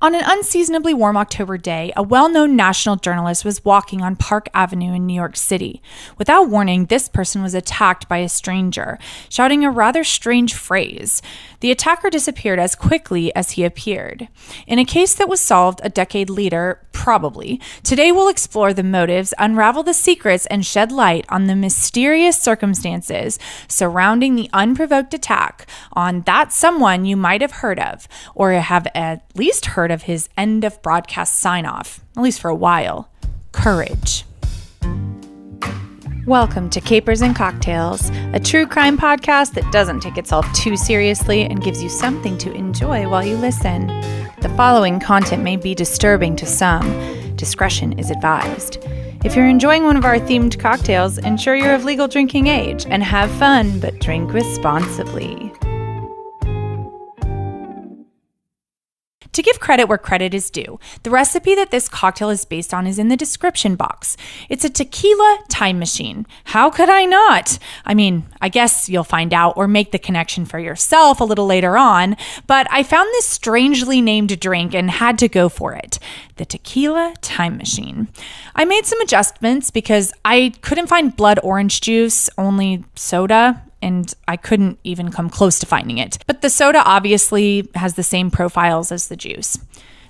On an unseasonably warm October day, a well-known national journalist was walking on Park Avenue in New York City. Without warning, this person was attacked by a stranger, shouting a rather strange phrase. The attacker disappeared as quickly as he appeared. In a case that was solved a decade later, probably, today we'll explore the motives, unravel the secrets, and shed light on the mysterious circumstances surrounding the unprovoked attack on that someone you might have heard of, or have at least heard of his end of broadcast sign-off, at least for a while. Courage. Welcome to Capers and Cocktails, a true crime podcast that doesn't take itself too seriously and gives you something to enjoy while you listen. The following content may be disturbing to some. Discretion is advised. If you're enjoying one of our themed cocktails, ensure you're of legal drinking age and have fun, but drink responsibly. To give credit where credit is due, the recipe that this cocktail is based on is in the description box. It's a tequila time machine. How could I not? I mean, I guess you'll find out or make the connection for yourself a little later on, but I found this strangely named drink and had to go for it. The tequila time machine. I made some adjustments because I couldn't find blood orange juice, only soda, and I couldn't even come close to finding it. But the soda obviously has the same profiles as the juice.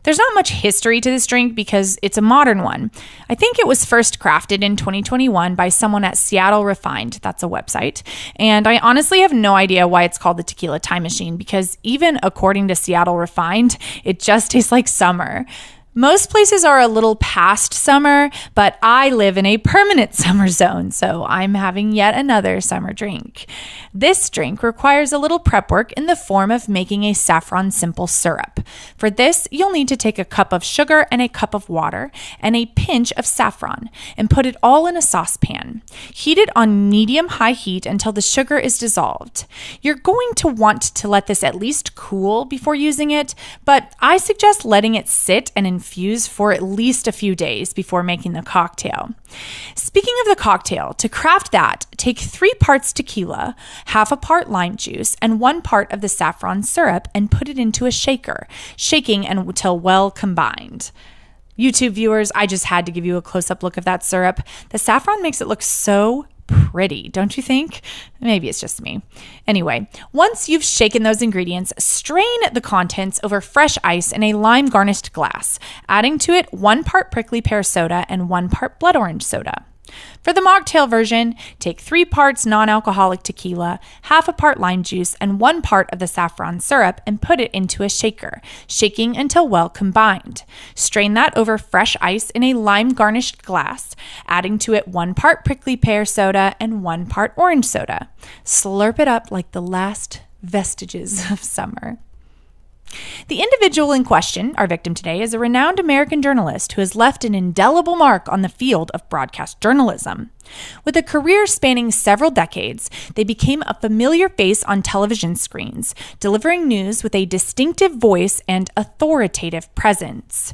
There's not much history to this drink because it's a modern one. I think it was first crafted in 2021 by someone at Seattle Refined, that's a website, and I honestly have no idea why it's called the Tequila Time Machine because even according to Seattle Refined, it just tastes like summer. Most places are a little past summer, but I live in a permanent summer zone, so I'm having yet another summer drink. This drink requires a little prep work in the form of making a saffron simple syrup. For this, you'll need to take a cup of sugar and a cup of water and a pinch of saffron and put it all in a saucepan. Heat it on medium-high heat until the sugar is dissolved. You're going to want to let this at least cool before using it, but I suggest letting it sit and infuse for at least a few days before making the cocktail. Speaking of the cocktail, to craft that, take 3 parts tequila, half a part lime juice, and 1 part of the saffron syrup and put it into a shaker, shaking until well combined. YouTube viewers, I just had to give you a close-up look of that syrup. The saffron makes it look so pretty, don't you think? Maybe it's just me. Anyway, once you've shaken those ingredients, strain the contents over fresh ice in a lime garnished glass, adding to it 1 part prickly pear soda and 1 part blood orange soda. For the mocktail version, take 3 parts non-alcoholic tequila, half a part lime juice, and 1 part of the saffron syrup and put it into a shaker, shaking until well combined. Strain that over fresh ice in a lime garnished glass, adding to it 1 part prickly pear soda and 1 part orange soda. Slurp it up like the last vestiges of summer. The individual in question, our victim today, is a renowned American journalist who has left an indelible mark on the field of broadcast journalism. With a career spanning several decades, they became a familiar face on television screens, delivering news with a distinctive voice and authoritative presence.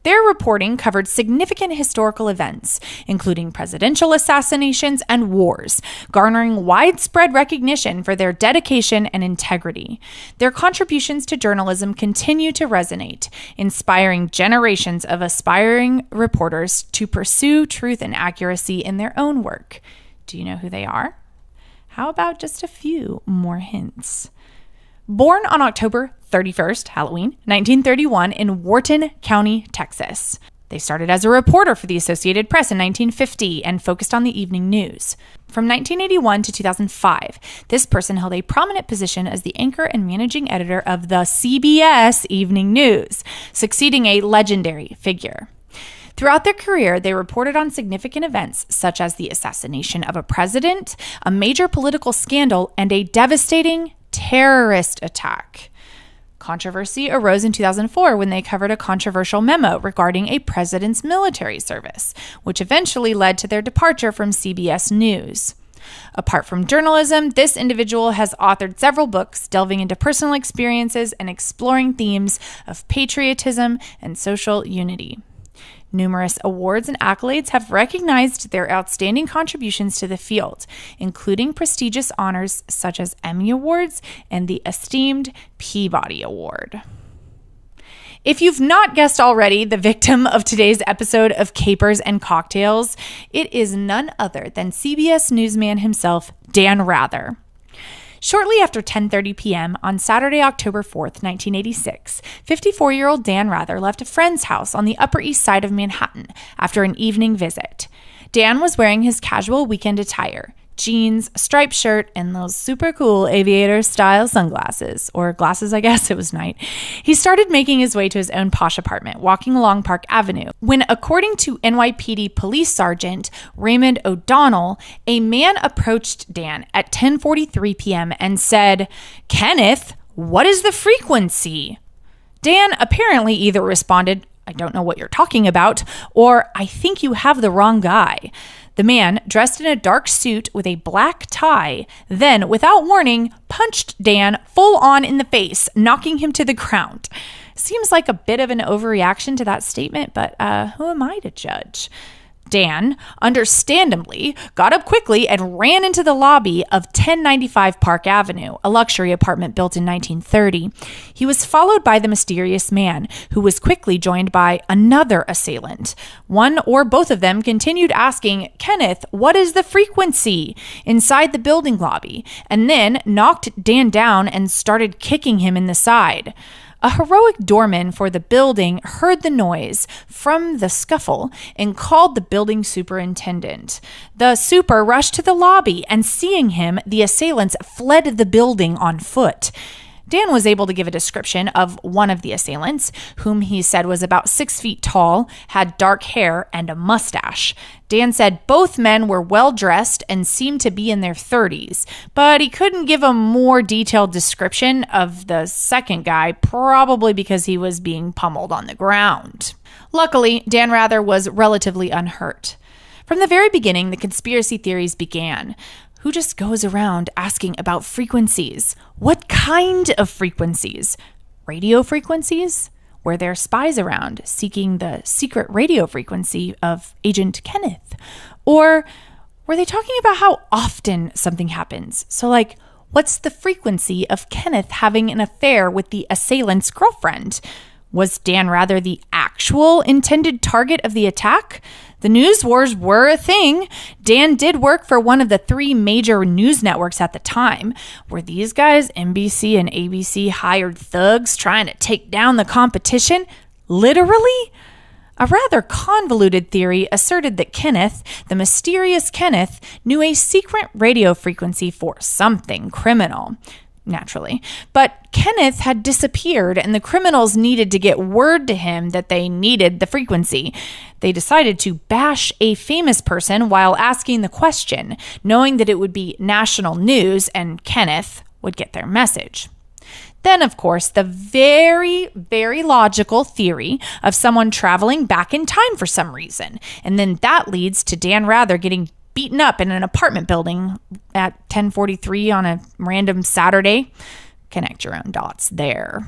Their reporting covered significant historical events, including presidential assassinations and wars, garnering widespread recognition for their dedication and integrity. Their contributions to journalism continue to resonate, inspiring generations of aspiring reporters to pursue truth and accuracy in their own work. Do you know who they are? How about just a few more hints? Born on October 31st, Halloween, 1931 in Wharton County, Texas. They started as a reporter for the Associated Press in 1950 and focused on the evening news. From 1981 to 2005, this person held a prominent position as the anchor and managing editor of the CBS Evening News, succeeding a legendary figure. Throughout their career, they reported on significant events such as the assassination of a president, a major political scandal, and a devastating terrorist attack. Controversy arose in 2004 when they covered a controversial memo regarding a president's military service, which eventually led to their departure from CBS News. Apart from journalism, this individual has authored several books delving into personal experiences and exploring themes of patriotism and social unity. Numerous awards and accolades have recognized their outstanding contributions to the field, including prestigious honors such as Emmy Awards and the esteemed Peabody Award. If you've not guessed already, the victim of today's episode of Capers and Cocktails, it is none other than CBS newsman himself, Dan Rather. Shortly after 10:30 p.m. on Saturday, October 4th, 1986, 54-year-old Dan Rather left a friend's house on the Upper East Side of Manhattan after an evening visit. Dan was wearing his casual weekend attire, jeans, striped shirt, and those super cool aviator-style sunglasses, or glasses, I guess. It was night. He started making his way to his own posh apartment, walking along Park Avenue, when, according to NYPD Police Sergeant Raymond O'Donnell, a man approached Dan at 10:43 p.m. and said, "Kenneth, what is the frequency?" Dan apparently either responded, "I don't know what you're talking about," or "I think you have the wrong guy." The man, dressed in a dark suit with a black tie, then, without warning, punched Dan full on in the face, knocking him to the ground. Seems like a bit of an overreaction to that statement, but who am I to judge? Dan, understandably, got up quickly and ran into the lobby of 1095 Park Avenue, a luxury apartment built in 1930. He was followed by the mysterious man, who was quickly joined by another assailant. One or both of them continued asking, "Kenneth, what is the frequency?" inside the building lobby, and then knocked Dan down and started kicking him in the side. A heroic doorman for the building heard the noise from the scuffle and called the building superintendent. The super rushed to the lobby, and seeing him, the assailants fled the building on foot. Dan was able to give a description of one of the assailants, whom he said was about 6 feet tall, had dark hair, and a mustache. Dan said both men were well-dressed and seemed to be in their 30s, but he couldn't give a more detailed description of the second guy, probably because he was being pummeled on the ground. Luckily, Dan Rather was relatively unhurt. From the very beginning, the conspiracy theories began. Who just goes around asking about frequencies? What kind of frequencies? Radio frequencies? Were there spies around seeking the secret radio frequency of Agent Kenneth? Or were they talking about how often something happens? So like, what's the frequency of Kenneth having an affair with the assailant's girlfriend? Was Dan Rather the actual intended target of the attack? The news wars were a thing. Dan did work for one of the 3 major news networks at the time. Were these guys, NBC and ABC, hired thugs trying to take down the competition? Literally? A rather convoluted theory asserted that Kenneth, the mysterious Kenneth, knew a secret radio frequency for something criminal. Naturally. But Kenneth had disappeared, and the criminals needed to get word to him that they needed the frequency. They decided to bash a famous person while asking the question, knowing that it would be national news and Kenneth would get their message. Then, of course, the very, very logical theory of someone traveling back in time for some reason. And then that leads to Dan Rather getting beaten up in an apartment building at 10:43 on a random Saturday. Connect your own dots there.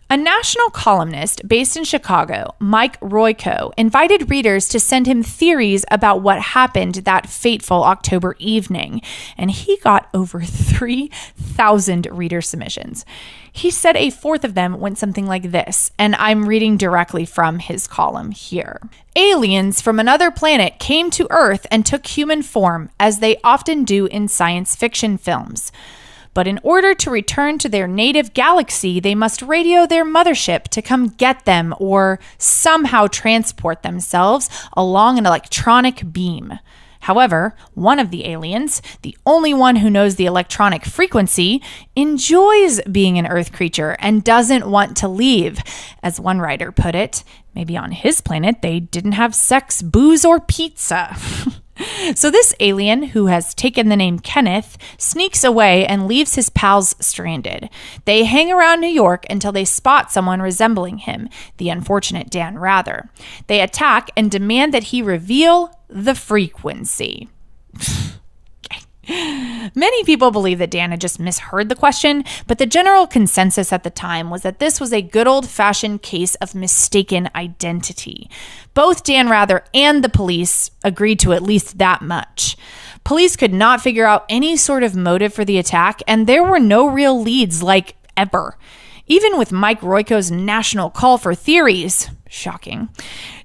A national columnist based in Chicago, Mike Royko, invited readers to send him theories about what happened that fateful October evening, and he got over 3,000 reader submissions. He said a fourth of them went something like this, and I'm reading directly from his column here. Aliens from another planet came to Earth and took human form, as they often do in science fiction films. But in order to return to their native galaxy, they must radio their mothership to come get them or somehow transport themselves along an electronic beam. However, one of the aliens, the only one who knows the electronic frequency, enjoys being an Earth creature and doesn't want to leave. As one writer put it, maybe on his planet they didn't have sex, booze, or pizza. So this alien, who has taken the name Kenneth, sneaks away and leaves his pals stranded. They hang around New York until they spot someone resembling him, the unfortunate Dan Rather. They attack and demand that he reveal the frequency. Many people believe that Dan had just misheard the question, but the general consensus at the time was that this was a good old-fashioned case of mistaken identity. Both Dan Rather and the police agreed to at least that much. Police could not figure out any sort of motive for the attack, and there were no real leads, like ever. even with Mike Royko's national call for theories. Shocking.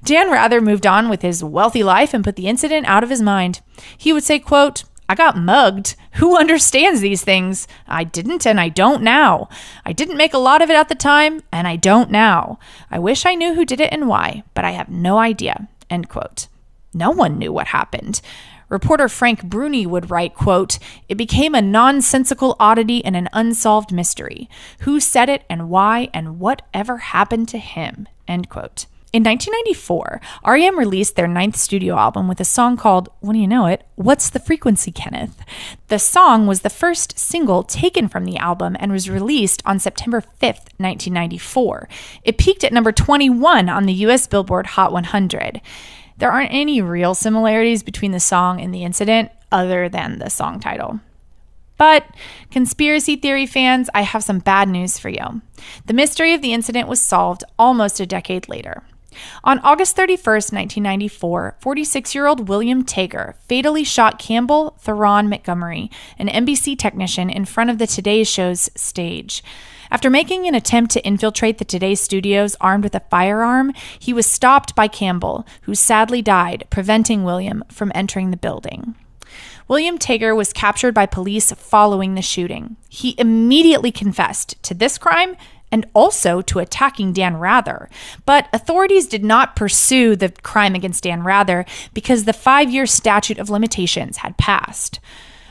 Dan Rather moved on with his wealthy life and put the incident out of his mind. He would say, quote, "I got mugged. Who understands these things? I didn't and I don't now. I didn't make a lot of it at the time and I don't now. I wish I knew who did it and why, but I have no idea." End quote. No one knew what happened. Reporter Frank Bruni would write, quote, "It became a nonsensical oddity and an unsolved mystery. Who said it and why and whatever happened to him?" End quote. In 1994, REM released their 9th studio album with a song called, wouldn't you know it, "What's the Frequency, Kenneth?" The song was the first single taken from the album and was released on September 5th, 1994. It peaked at number 21 on the US Billboard Hot 100. There aren't any real similarities between the song and the incident other than the song title. But conspiracy theory fans, I have some bad news for you. The mystery of the incident was solved almost a decade later. On August 31st, 1994, 46-year-old William Tager fatally shot Campbell Theron Montgomery, an NBC technician, in front of the Today Show's stage. After making an attempt to infiltrate the Today studios armed with a firearm, he was stopped by Campbell, who sadly died, preventing William from entering the building. William Tager was captured by police following the shooting. He immediately confessed to this crime and also to attacking Dan Rather. But authorities did not pursue the crime against Dan Rather because the 5-year statute of limitations had passed.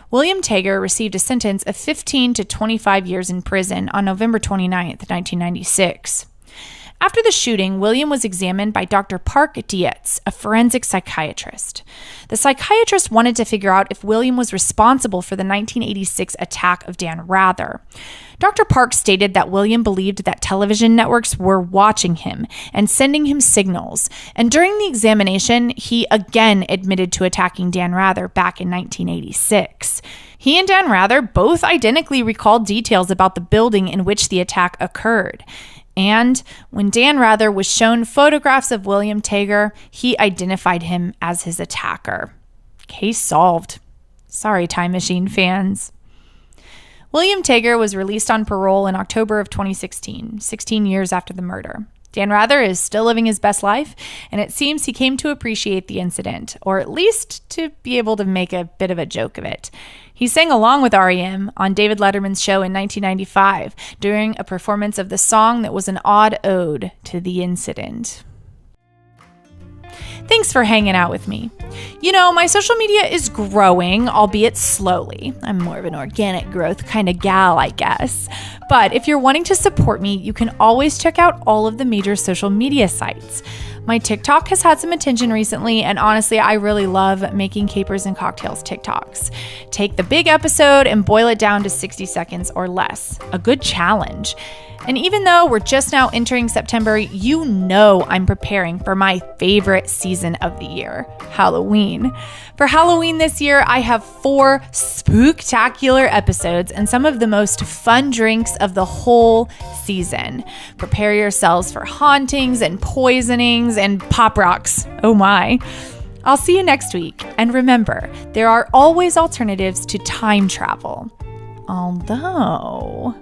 William Tager received a sentence of 15 to 25 years in prison on November 29, 1996. After the shooting, William was examined by Dr. Park Dietz, a forensic psychiatrist. The psychiatrist wanted to figure out if William was responsible for the 1986 attack of Dan Rather. Dr. Park stated that William believed that television networks were watching him and sending him signals, and during the examination, he again admitted to attacking Dan Rather back in 1986. He and Dan Rather both identically recalled details about the building in which the attack occurred. And when Dan Rather was shown photographs of William Tager, he identified him as his attacker. Case solved. Sorry, Time Machine fans. William Tager was released on parole in October of 2016, 16 years after the murder. Dan Rather is still living his best life, and it seems he came to appreciate the incident, or at least to be able to make a bit of a joke of it. He sang along with REM on David Letterman's show in 1995 during a performance of the song that was an odd ode to the incident. Thanks for hanging out with me. You know, my social media is growing, albeit slowly. I'm more of an organic growth kind of gal, I guess. But if you're wanting to support me, you can always check out all of the major social media sites. My TikTok has had some attention recently, and honestly, I really love making Capers and Cocktails TikToks. Take the big episode and boil it down to 60 seconds or less. A good challenge. And even though we're just now entering September, you know I'm preparing for my favorite season of the year, Halloween. For Halloween this year, I have 4 spooktacular episodes and some of the most fun drinks of the whole season. Prepare yourselves for hauntings and poisonings and pop rocks. Oh my. I'll see you next week. And remember, there are always alternatives to time travel. Although...